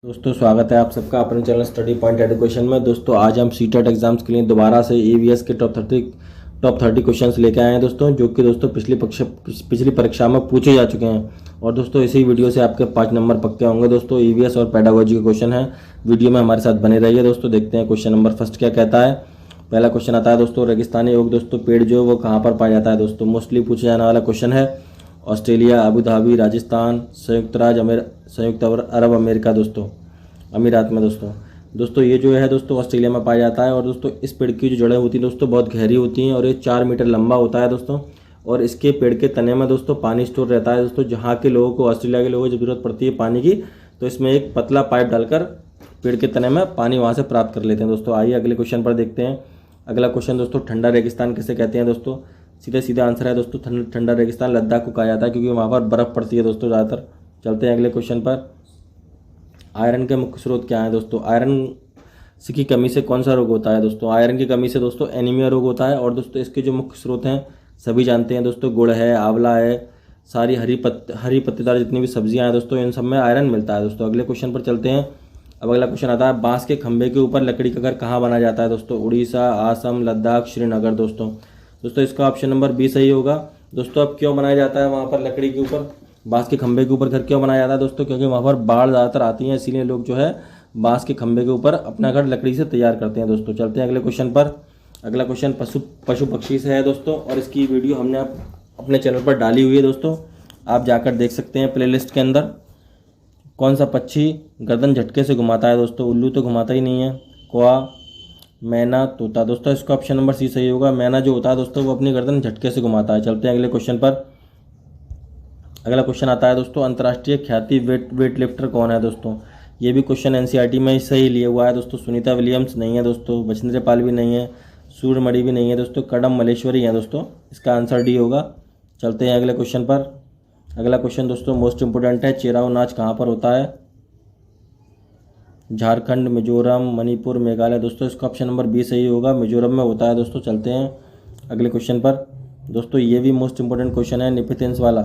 दोस्तों स्वागत है आप सबका अपने चैनल स्टडी पॉइंट एजुकेशन में। दोस्तों आज हम सीटेट एग्जाम्स के लिए दोबारा से ईवीएस के टॉप 30 क्वेश्चंस लेके आए हैं दोस्तों, जो कि दोस्तों पिछली परीक्षा में पूछे जा चुके हैं। और दोस्तों इसी वीडियो से आपके 5 नंबर पक्के होंगे दोस्तों। ईवीएस और पेडागोजी के क्वेश्चन है, वीडियो में हमारे साथ बने रहिए दोस्तों। देखते हैं क्वेश्चन नंबर फर्स्ट क्या कहता है। पहला क्वेश्चन आता है दोस्तों, रेगिस्तानी योग दोस्तों पेड़ जो वो कहाँ पर पाया जाता है दोस्तों। मोस्टली पूछा जाने वाला क्वेश्चन है। ऑस्ट्रेलिया, अबू धाबी, राजस्थान, संयुक्त अरब अमेरिका दोस्तों, अमीरात में दोस्तों ये जो है दोस्तों ऑस्ट्रेलिया में पाया जाता है। और दोस्तों इस पेड़ की जो जड़ें होती हैं दोस्तों बहुत गहरी होती हैं और ये 4 मीटर लंबा होता है दोस्तों। और इसके पेड़ के तने में दोस्तों पानी स्टोर रहता है दोस्तों। जहाँ के लोगों को, ऑस्ट्रेलिया के लोगों को जरूरत पड़ती है पानी की, तो इसमें एक पतला पाइप डालकर पेड़ के तने में पानी वहाँ से प्राप्त कर लेते हैं दोस्तों। आइए अगले क्वेश्चन पर देखते हैं। अगला क्वेश्चन दोस्तों, ठंडा रेगिस्तान किसे कहते हैं दोस्तों। सीधा आंसर है दोस्तों, ठंडा रेगिस्तान लद्दाख को कहा जाता है, क्योंकि वहाँ पर बर्फ़ पड़ती है दोस्तों ज़्यादातर। चलते हैं अगले क्वेश्चन पर। आयरन के मुख्य स्रोत क्या है दोस्तों। आयरन की कमी से कौन सा रोग होता है दोस्तों। आयरन की कमी से दोस्तों एनीमिया रोग होता है। और दोस्तों इसके जो मुख्य स्रोत हैं सभी जानते हैं दोस्तों, गुड़ है, आंवला है, सारी हरी पत्तेदार जितनी भी सब्जियां हैं दोस्तों, इन सब में आयरन मिलता है दोस्तों। अगले क्वेश्चन पर चलते हैं। अब अगला क्वेश्चन आता है, बांस के खंभे के ऊपर लकड़ी का घर कहाँ बनाया जाता है दोस्तों। उड़ीसा, आसम, लद्दाख, श्रीनगर दोस्तों इसका ऑप्शन नंबर बी सही होगा दोस्तों। अब क्यों बनाया जाता है वहाँ पर लकड़ी के ऊपर, बांस के खंभे के ऊपर घर क्यों बनाया जाता है दोस्तों, क्योंकि वहाँ पर बाढ़ ज़्यादातर आती है, इसीलिए लोग जो है बांस के खंभे के ऊपर अपना घर लकड़ी से तैयार करते हैं दोस्तों। चलते हैं अगले क्वेश्चन पर। अगला क्वेश्चन पशु पक्षी से है दोस्तों, और इसकी वीडियो हमने अपने चैनल पर डाली हुई है दोस्तों, आप जाकर देख सकते हैं प्लेलिस्ट के अंदर। कौन सा पक्षी गर्दन झटके से घुमाता है दोस्तों। उल्लू तो घुमाता ही नहीं है। कौआ, मैना, तोता दोस्तों इसका ऑप्शन नंबर सी सही होगा। मैना जो होता है दोस्तों वो अपनी गर्दन झटके से घुमाता है। चलते हैं अगले क्वेश्चन पर। अगला क्वेश्चन आता है दोस्तों, अंतर्राष्ट्रीय ख्याति वेट लिफ्टर कौन है दोस्तों। ये भी क्वेश्चन एनसीईआरटी में सही लिया हुआ है दोस्तों। सुनीता विलियम्स नहीं है दोस्तों, बछेंद्र पाल भी नहीं है, सूर्यमणि भी नहीं है दोस्तों, कडम मलेश्वरी है दोस्तों। इसका आंसर डी होगा। चलते हैं अगले क्वेश्चन पर। अगला क्वेश्चन दोस्तों मोस्ट इंपोर्टेंट है, चेराव नाच कहाँ पर होता है। झारखंड, मिजोरम, मणिपुर, मेघालय दोस्तों इसका ऑप्शन नंबर बी सही होगा, मिजोरम में होता है दोस्तों। चलते हैं अगले क्वेश्चन पर दोस्तों, ये भी मोस्ट इंपोर्टेंट क्वेश्चन है निपितेंस वाला।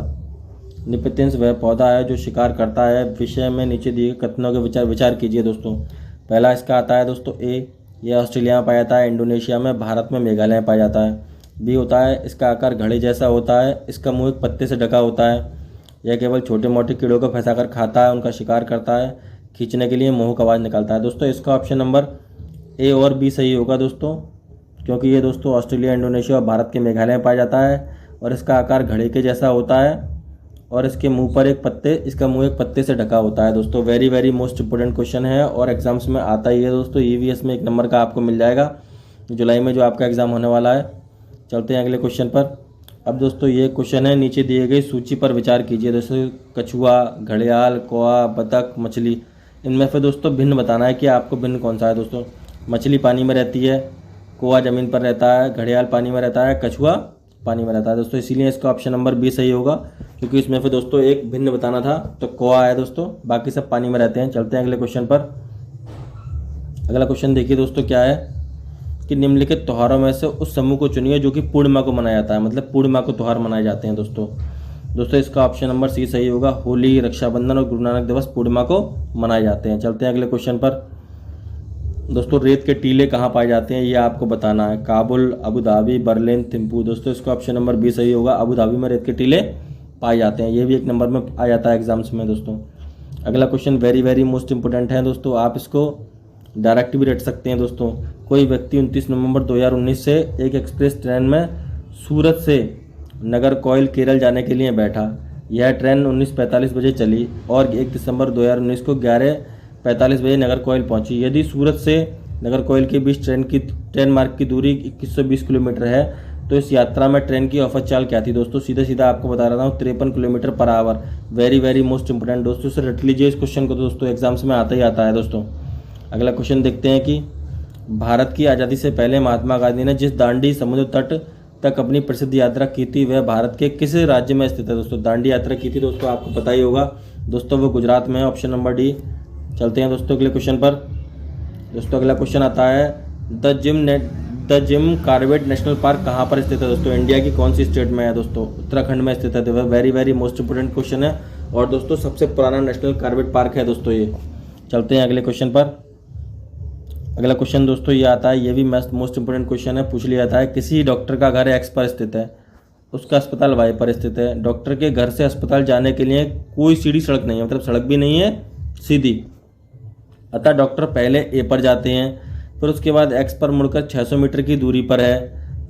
निपितेंस वह पौधा है जो शिकार करता है। विषय में नीचे दिए कथनों के विचार कीजिए दोस्तों। पहला इसका आता है दोस्तों ए, यह ऑस्ट्रेलिया में पाया जाता है, इंडोनेशिया में, भारत में, मेघालय में पाया जाता है। बी होता है इसका आकार घड़े जैसा होता है, इसका मुंह एक पत्ते से ढका होता है, यह केवल छोटे मोटे कीड़ों को फंसाकर खाता है, उनका शिकार करता है, खींचने के लिए मुँह का आवाज़ निकालता है दोस्तों। इसका ऑप्शन नंबर ए और बी सही होगा दोस्तों, क्योंकि ये दोस्तों ऑस्ट्रेलिया, इंडोनेशिया और भारत के मेघालय में पाया जाता है। और इसका आकार घड़े के जैसा होता है और इसके मुंह पर इसका मुंह एक पत्ते से ढका होता है दोस्तों। वेरी मोस्ट इंपोर्टेंट क्वेश्चन है और एग्जाम्स में आता ही है दोस्तों। ईवीएस में 1 नंबर का आपको मिल जाएगा जुलाई में जो आपका एग्ज़ाम होने वाला है। चलते हैं अगले क्वेश्चन पर। अब दोस्तों ये क्वेश्चन है, नीचे दिए गई सूची पर विचार कीजिए दोस्तों। कछुआ, घड़ियाल, कौआ, बतख, मछली, इनमें से दोस्तों भिन्न बताना है कि आपको भिन्न कौन सा है दोस्तों। मछली पानी में रहती है, कौआ ज़मीन पर रहता है, घड़ियाल पानी में रहता है, कछुआ पानी में रहता है दोस्तों। इसीलिए इसका ऑप्शन नंबर बी सही होगा, क्योंकि इसमें फिर दोस्तों एक भिन्न बताना था, तो कौआ है दोस्तों, बाकी सब पानी में रहते हैं। चलते हैं अगले क्वेश्चन पर। अगला क्वेश्चन देखिए दोस्तों क्या है कि निम्नलिखित त्योहारों में से उस समूह को चुनिए जो कि पूर्णिमा को मनाया जाता है, मतलब पूर्णिमा को त्यौहार मनाए जाते हैं दोस्तों इसका ऑप्शन नंबर सी सही होगा। होली, रक्षाबंधन और गुरु नानक दिवस पूर्णिमा को मनाए जाते हैं। चलते हैं अगले क्वेश्चन पर दोस्तों, रेत के टीले कहाँ पाए जाते हैं ये आपको बताना है। Kabul, Abu Dhabi, Berlin, Thimphu दोस्तों इसका ऑप्शन नंबर बी सही होगा। अबू धाबी में रेत के टीले पाए जाते हैं, ये भी 1 नंबर में आ जाता है एग्जाम्स में दोस्तों। अगला क्वेश्चन वेरी मोस्ट इंपोर्टेंट है दोस्तों, आप इसको डायरेक्ट भी रट सकते हैं दोस्तों। कोई व्यक्ति 29 नवंबर 2019 से एक एक्सप्रेस ट्रेन में सूरत से नागरकोइल केरल जाने के लिए बैठा। यह ट्रेन 19:45 बजे चली और 1 दिसंबर 2019 को 11:45 बजे नागरकोइल पहुंची। यदि सूरत से नागरकोइल के बीच ट्रेन मार्ग की दूरी 2120 किलोमीटर है, तो इस यात्रा में ट्रेन की औसत चाल क्या थी दोस्तों। सीधा आपको बता रहा हूँ 53 kilometre per hour. Very most important दोस्तों, इसे रट लीजिए इस क्वेश्चन को दोस्तों, एग्जाम्स में आता ही आता है दोस्तों। अगला क्वेश्चन देखते हैं कि भारत की आज़ादी से पहले महात्मा गांधी ने जिस दांडी समुद्र तट तक अपनी प्रसिद्ध यात्रा की थी वह भारत के किस राज्य में स्थित है दोस्तों। दांडी यात्रा की थी दोस्तों, आपको पता ही होगा दोस्तों, वो गुजरात में है, ऑप्शन नंबर डी। चलते हैं दोस्तों अगले क्वेश्चन पर। दोस्तों अगला क्वेश्चन आता है, the Jim Corbett national park कहाँ पर स्थित है दोस्तों। इंडिया की कौन सी स्टेट में है दोस्तों, उत्तराखंड में स्थित है। वेरी मोस्ट इंपोर्टेंट क्वेश्चन है और दोस्तों सबसे पुराना नेशनल कॉर्बेट पार्क है दोस्तों ये। चलते हैं अगले क्वेश्चन पर। अगला क्वेश्चन दोस्तों ये आता है, ये भी मोस्ट इंपोर्टेंट क्वेश्चन है, पूछ लिया जाता है। किसी डॉक्टर का घर एक्स पर स्थित है, उसका अस्पताल वाई पर स्थित है। डॉक्टर के घर से अस्पताल जाने के लिए कोई सीधी सड़क नहीं है, मतलब सड़क भी नहीं है सीधी। अतः डॉक्टर पहले ए पर जाते हैं, फिर उसके बाद एक्स पर मुड़कर 600 मीटर की दूरी पर है,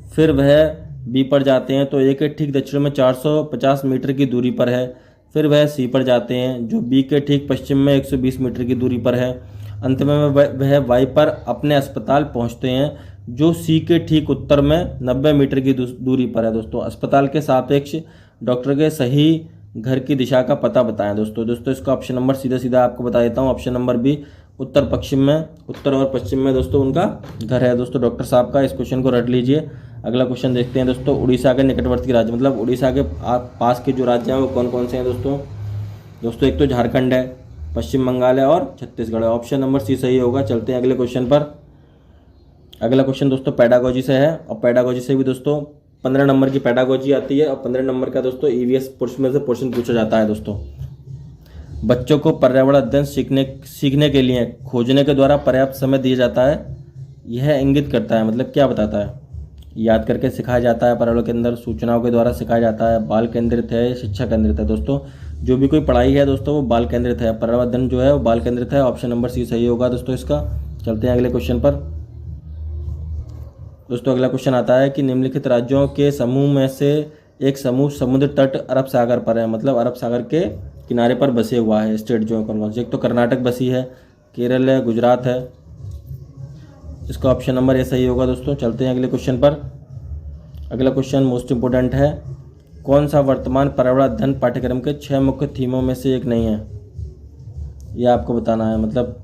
फिर वह बी पर जाते हैं तो ए के ठीक दक्षिण में 450 मीटर की दूरी पर है, फिर वह सी पर जाते हैं जो बी के ठीक पश्चिम में 120 मीटर की दूरी पर है। अंत में वह वाई पर अपने अस्पताल पहुंचते हैं जो सी के ठीक उत्तर में 90 मीटर की दूरी पर है। दोस्तों अस्पताल के सापेक्ष डॉक्टर के सही घर की दिशा का पता बताएं। दोस्तों इसका ऑप्शन नंबर सीधा सीधा आपको बता देता हूँ, ऑप्शन नंबर बी, उत्तर पश्चिम में, उत्तर और पश्चिम में दोस्तों उनका घर है दोस्तों डॉक्टर साहब का। इस क्वेश्चन को रट लीजिए। अगला क्वेश्चन देखते हैं दोस्तों, उड़ीसा के निकटवर्ती राज्य, मतलब उड़ीसा के पास के जो राज्य हैं वो कौन कौन से हैं दोस्तों एक तो झारखंड है, पश्चिम बंगाल है और छत्तीसगढ़ है। ऑप्शन नंबर सी सही होगा। चलते हैं अगले क्वेश्चन पर। अगला क्वेश्चन दोस्तों पेडागोजी से है, और पेडागोजी से भी दोस्तों 15 नंबर की पेडागोजी आती है, और 15 नंबर का दोस्तों ईवीएस पोर्शन में से क्वेश्चन पूछा जाता है। दोस्तों बच्चों को पर्यावरण अध्ययन सीखने के लिए खोजने के द्वारा पर्याप्त समय दिया जाता है, यह इंगित करता है, मतलब क्या बताता है? याद करके सिखाया जाता है, पर्यावरण के अंदर सूचनाओं के द्वारा सिखाया जाता है, बाल केंद्रित है, शिक्षा केंद्रित है। दोस्तों जो भी कोई पढ़ाई है दोस्तों वो बाल केंद्रित है, पर्यावरण अध्ययन जो है वो बाल केंद्रित है। ऑप्शन नंबर सी सही होगा दोस्तों इसका। चलते हैं अगले क्वेश्चन पर। दोस्तों अगला क्वेश्चन आता है कि निम्नलिखित राज्यों के समूह में से एक समूह समुद्र तट अरब सागर पर है, मतलब अरब सागर के किनारे पर बसे हुआ है। स्टेट जो है कौन कौन से? एक तो कर्नाटक बसी है, केरल है, गुजरात है। इसका ऑप्शन नंबर ए सही होगा दोस्तों। चलते हैं अगले क्वेश्चन पर। अगला क्वेश्चन मोस्ट इंपोर्टेंट है, कौन सा वर्तमान पर्यावरण अध्ययन पाठ्यक्रम के 6 मुख्य थीमों में से एक नहीं है? यह आपको बताना है, मतलब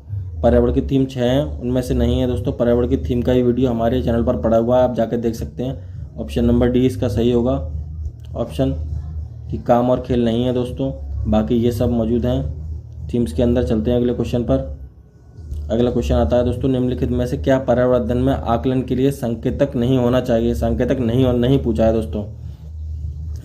पर्यावरण की थीम 6 हैं उनमें से नहीं है दोस्तों। पर्यावरण की थीम का ही वीडियो हमारे चैनल पर पड़ा हुआ है, आप जाकर देख सकते हैं। ऑप्शन नंबर डी इसका सही होगा ऑप्शन, कि काम और खेल नहीं है दोस्तों, बाकी ये सब मौजूद हैं थीम्स के अंदर। चलते हैं अगले क्वेश्चन पर। अगला क्वेश्चन आता है दोस्तों, निम्नलिखित में से क्या पर्यावरण अध्ययन में आकलन के लिए संकेतक नहीं होना चाहिए? संकेतक नहीं पूछा है दोस्तों।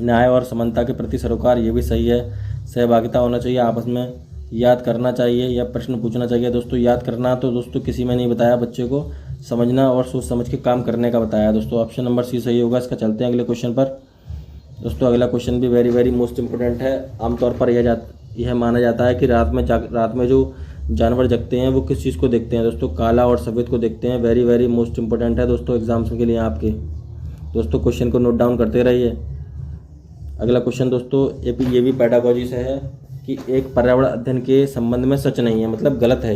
न्याय और समानता के प्रति सरोकार, ये भी सही है। सहभागिता होना चाहिए, आपस में याद करना चाहिए या प्रश्न पूछना चाहिए। दोस्तों याद करना तो दोस्तों किसी में नहीं बताया, बच्चे को समझना और सोच समझ के काम करने का बताया दोस्तों। ऑप्शन नंबर सी सही होगा इसका। चलते हैं अगले क्वेश्चन पर। दोस्तों अगला क्वेश्चन भी वेरी मोस्ट इंपोर्टेंट है। आमतौर पर यह माना जाता है कि रात में जो जानवर जगते हैं वो किस चीज़ को देखते हैं? दोस्तों काला और सफ़ेद को देखते हैं। वेरी मोस्ट इंपोर्टेंट है दोस्तों एग्जाम्स के लिए आपके। दोस्तों क्वेश्चन को नोट डाउन करते रहिए। अगला क्वेश्चन दोस्तों ये भी पेडागोजी से है कि एक पर्यावरण अध्ययन के संबंध में सच नहीं है, मतलब गलत है।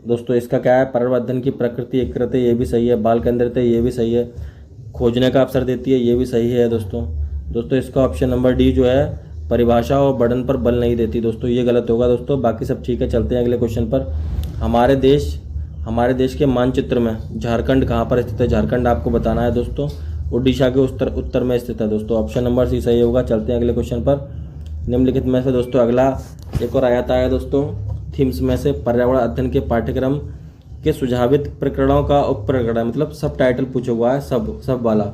दोस्तों इसका क्या है? पर्यावरण अध्ययन की प्रकृति एकीकृत है, ये भी सही है। बाल केंद्रित है, ये भी सही है। खोजने का अवसर देती है, ये भी सही है दोस्तों इसका ऑप्शन नंबर डी जो है परिभाषा और वर्णन पर बल नहीं देती, दोस्तों ये गलत होगा दोस्तों। बाकी सब ठीक है। चलते हैं अगले क्वेश्चन पर। हमारे देश के मानचित्र में झारखंड कहाँ पर स्थित है? झारखंड आपको बताना है दोस्तों, उड़ीसा के उत्तर में स्थित है दोस्तों। ऑप्शन नंबर सी सही होगा। चलते हैं अगले क्वेश्चन पर। निम्नलिखित में से दोस्तों अगला एक और आता है दोस्तों थीम्स में से, पर्यावरण अध्ययन के पाठ्यक्रम के सुझावित प्रकरणों का उप प्रकरण, मतलब सब टाइटल पूछा हुआ है, सब वाला।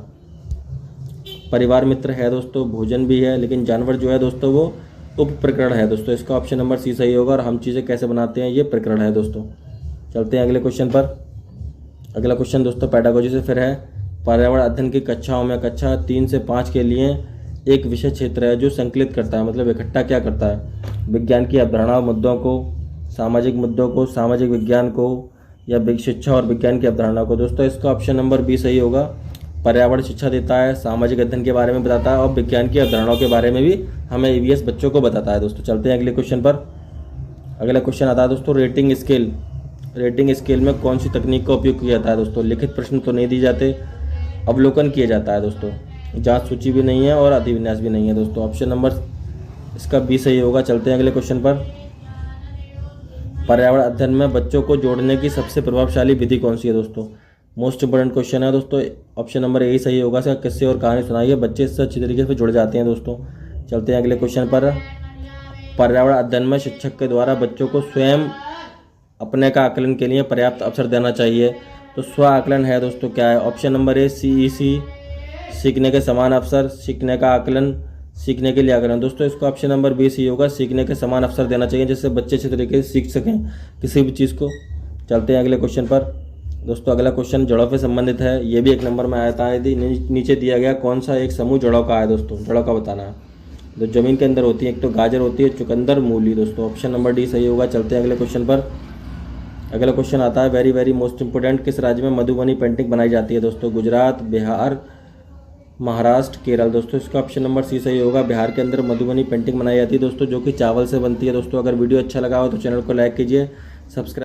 परिवार मित्र है दोस्तों, भोजन भी है, लेकिन जानवर जो है दोस्तों वो उप प्रकरण है दोस्तों। इसका ऑप्शन नंबर सी सही होगा। और हम चीज़ें कैसे बनाते हैं ये प्रकरण है दोस्तों। चलते हैं अगले क्वेश्चन पर। अगला क्वेश्चन दोस्तों पेडागोजी से फिर है, पर्यावरण अध्ययन की कक्षाओं में कक्षा 3 से 5 के लिए एक विषय क्षेत्र है जो संकलित करता है, मतलब इकट्ठा क्या करता है? विज्ञान की अवधारणा मुद्दों को, सामाजिक मुद्दों को, सामाजिक विज्ञान को, या शिक्षा और विज्ञान की अवधारणा को। दोस्तों इसका ऑप्शन नंबर बी सही होगा। पर्यावरण शिक्षा देता है, सामाजिक अध्ययन के बारे में बताता है और विज्ञान की अवधारणाओं के बारे में भी हमें ईवीएस बच्चों को बताता है दोस्तों। चलते हैं अगले क्वेश्चन पर। अगला क्वेश्चन आता है दोस्तों रेटिंग स्केल में कौन सी तकनीक का उपयोग किया जाता है? दोस्तों लिखित प्रश्न तो नहीं दिए जाते, अवलोकन किया जाता है दोस्तों। जांच सूची भी नहीं है और अधिविन्यास भी नहीं है दोस्तों। ऑप्शन नंबर इसका बी सही होगा। चलते हैं अगले क्वेश्चन पर। पर्यावरण अध्ययन में बच्चों को जोड़ने की सबसे प्रभावशाली विधि कौन सी है? दोस्तों मोस्ट इंपोर्टेंट क्वेश्चन है दोस्तों। ऑप्शन नंबर ए सही होगा। इसका किस्से और कहानी सुनाइए, बच्चे इससे अच्छी तरीके से जुड़ जाते हैं दोस्तों। चलते हैं अगले क्वेश्चन पर। पर्यावरण अध्ययन में शिक्षक के द्वारा बच्चों को स्वयं अपने का आकलन के लिए पर्याप्त अवसर देना चाहिए, तो स्व आकलन है दोस्तों क्या है? ऑप्शन नंबर ए CEC, सीखने के समान अवसर, सीखने का आकलन, सीखने के लिए आग्रह। दोस्तों इसका ऑप्शन नंबर बी सही होगा, सीखने के समान अवसर देना चाहिए जिससे बच्चे अच्छे तरीके से सीख सकें किसी भी चीज़ को। चलते हैं अगले क्वेश्चन पर। दोस्तों अगला क्वेश्चन जड़ों से संबंधित है, ये भी 1 नंबर में आता है। यदि नीचे दिया गया कौन सा एक समूह जड़ों का है, दोस्तों जड़ों का बताना है। तो ज़मीन के अंदर होती है, एक तो गाजर होती है, चुकंदर, मूली। दोस्तों ऑप्शन नंबर डी सही होगा। चलते हैं अगले क्वेश्चन पर। अगला क्वेश्चन आता है वेरी वेरी मोस्ट इंपोर्टेंट, किस राज्य में मधुबनी पेंटिंग बनाई जाती है। दोस्तों गुजरात, बिहार, महाराष्ट्र, केरल। दोस्तों इसका ऑप्शन नंबर सी सही होगा, बिहार के अंदर मधुबनी पेंटिंग बनाई जाती है दोस्तों, जो कि चावल से बनती है। दोस्तों अगर वीडियो अच्छा लगा हो तो चैनल को लाइक कीजिए, सब्सक्राइब